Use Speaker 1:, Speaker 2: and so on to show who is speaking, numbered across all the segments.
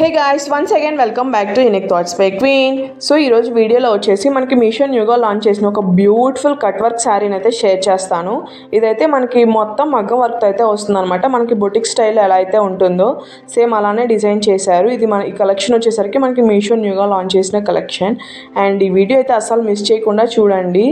Speaker 1: Hey guys, once again welcome back to unique thoughts by queen. So ఈరోజు వీడియోలో వచ్చేసి మనకి మీషో న్యూగా లాంచ్ చేసిన ఒక బ్యూటిఫుల్ కట్ వర్క్ శారీని అయితే షేర్ చేస్తాను. ఇదైతే మనకి మొత్తం మగ్గం వర్క్ అయితే వస్తుందన్నమాట. మనకి బొటిక్ స్టైల్ ఎలా అయితే ఉంటుందో సేమ్ అలానే డిజైన్ చేశారు. ఇది ఈ కలెక్షన్ వచ్చేసరికి మనకి మీషో న్యూగా లాంచ్ చేసిన కలెక్షన్. అండ్ ఈ వీడియో అయితే అసలు మిస్ చేయకుండా చూడండి.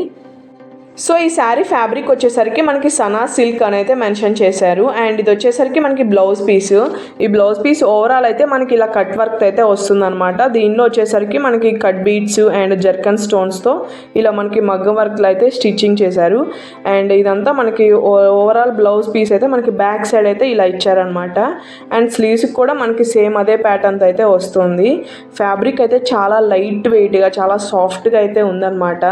Speaker 1: సో ఈ శారీ ఫ్యాబ్రిక్ వచ్చేసరికి మనకి సనా సిల్క్ అని అయితే మెన్షన్ చేశారు. అండ్ ఇది వచ్చేసరికి మనకి బ్లౌజ్ పీస్. ఈ బ్లౌజ్ పీస్ ఓవరాల్ అయితే మనకి ఇలా కట్ వర్క్ అయితే వస్తుందన్నమాట. దీనిలో వచ్చేసరికి మనకి కట్ బీడ్స్ అండ్ జర్కన్ స్టోన్స్తో ఇలా మనకి మగ్గం వర్క్లో అయితే స్టిచ్చింగ్ చేశారు. అండ్ ఇదంతా మనకి ఓవరాల్ బ్లౌజ్ పీస్ అయితే మనకి బ్యాక్ సైడ్ అయితే ఇలా ఇచ్చారనమాట. అండ్ స్లీవ్స్కి కూడా మనకి సేమ్ అదే ప్యాటర్న్తో అయితే వస్తుంది. ఫ్యాబ్రిక్ అయితే చాలా లైట్ వెయిట్గా చాలా సాఫ్ట్గా అయితే ఉందన్నమాట.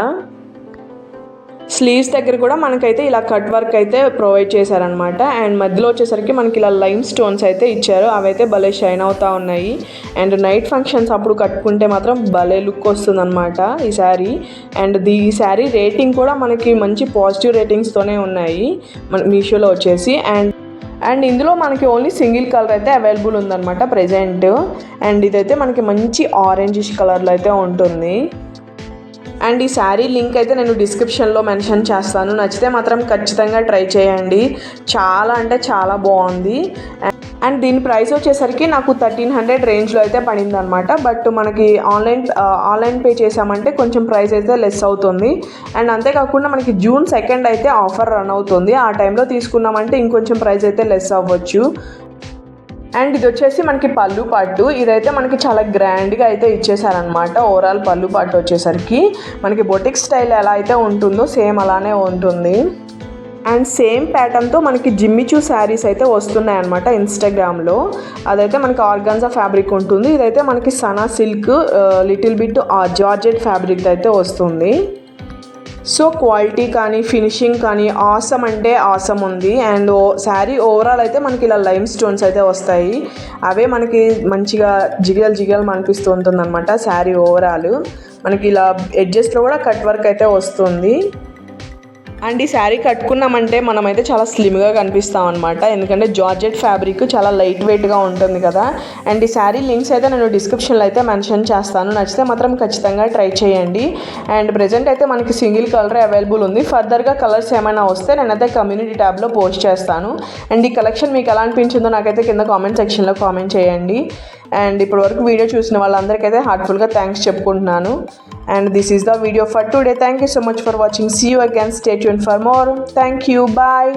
Speaker 1: స్లీవ్స్ దగ్గర కూడా మనకైతే ఇలా కట్ వర్క్ అయితే ప్రొవైడ్ చేశారనమాట. అండ్ మధ్యలో వచ్చేసరికి మనకి ఇలా లైమ్ స్టోన్స్ అయితే ఇచ్చారు. అవైతే భలే షైన్ అవుతూ ఉన్నాయి. అండ్ నైట్ ఫంక్షన్స్ అప్పుడు కట్టుకుంటే మాత్రం భలే లుక్ వస్తుందన్నమాట ఈ శారీ. అండ్ ఈ శారీ రేటింగ్ కూడా మనకి మంచి పాజిటివ్ రేటింగ్స్తోనే ఉన్నాయి మన మీషోలో వచ్చేసి. అండ్ ఇందులో మనకి ఓన్లీ సింగిల్ కలర్ అయితే అవైలబుల్ ఉందన్నమాట ప్రెజెంట్. అండ్ ఇదైతే మనకి మంచి ఆరెంజిష్ కలర్లో అయితే ఉంటుంది. అండ్ ఈ శారీ లింక్ అయితే నేను డిస్క్రిప్షన్లో మెన్షన్ చేస్తాను. నచ్చితే మాత్రం ఖచ్చితంగా ట్రై చేయండి. చాలా అంటే చాలా బాగుంది. అండ్ దీని ప్రైస్ వచ్చేసరికి నాకు 1300 రేంజ్లో అయితే పడింది అనమాట. బట్ మనకి ఆన్లైన్ పే చేసామంటే కొంచెం ప్రైస్ అయితే లెస్ అవుతుంది. అండ్ అంతేకాకుండా మనకి June 2 అయితే ఆఫర్ రన్ అవుతుంది. ఆ టైంలో తీసుకున్నామంటే ఇంకొంచెం ప్రైస్ అయితే లెస్ అవ్వచ్చు. అండ్ ఇది వచ్చేసి మనకి పళ్ళు పాటు. ఇదైతే మనకి చాలా గ్రాండ్గా అయితే ఇచ్చేసారనమాట. ఓవరాల్ పళ్ళు పాటు వచ్చేసరికి మనకి బొటిక్ స్టైల్ ఎలా అయితే ఉంటుందో సేమ్ అలానే ఉంటుంది. అండ్ సేమ్ ప్యాటర్న్తో మనకి జిమ్మిచూ శారీస్ అయితే వస్తున్నాయి అనమాట ఇన్స్టాగ్రామ్లో. అదైతే మనకి ఆర్గాన్జా ఫ్యాబ్రిక్ ఉంటుంది. ఇదైతే మనకి Sana silk little bit georgette fabric అయితే వస్తుంది. సో క్వాలిటీ కానీ ఫినిషింగ్ కానీ ఆసమ్ అంటే ఆసమ్ ఉంది. అండ్ శారీ ఓవరాల్ అయితే మనకి ఇలా లైమ్ స్టోన్స్ అయితే వస్తాయి. అవే మనకి మంచిగా జిగల్ అనిపిస్తూ ఉంటుంది అనమాట. శారీ ఓవరాల్ మనకి ఇలా ఎడ్జెస్లో కూడా కట్ వర్క్ అయితే వస్తుంది. అండ్ ఈ శారీ కట్టుకున్నామంటే మనమైతే చాలా స్లిమ్గా కనిపిస్తాం అనమాట. ఎందుకంటే జార్జెట్ ఫ్యాబ్రిక్ చాలా లైట్ వెయిట్గా ఉంటుంది కదా. అండ్ ఈ శారీ లింక్స్ అయితే నేను డిస్క్రిప్షన్లో అయితే మెన్షన్ చేస్తాను. నచ్చితే మాత్రం ఖచ్చితంగా ట్రై చేయండి. అండ్ ప్రెజెంట్ అయితే మనకి సింగిల్ కలర్ అవైలబుల్ ఉంది. ఫర్దర్గా కలర్స్ ఏమైనా వస్తే నేనైతే కమ్యూనిటీ ట్యాబ్లో పోస్ట్ చేస్తాను. అండ్ ఈ కలెక్షన్ మీకు ఎలా అనిపించిందో నాకైతే కింద కామెంట్ సెక్షన్లో కామెంట్ చేయండి. అండ్ ఇప్పటి వరకు వీడియో చూసిన వాళ్ళందరికైతే హార్ట్ఫుల్గా థ్యాంక్స్ చెప్పుకుంటున్నాను. And this is the video for today. Thank you so much for watching. See you again. Stay tuned for more. Thank you. Bye.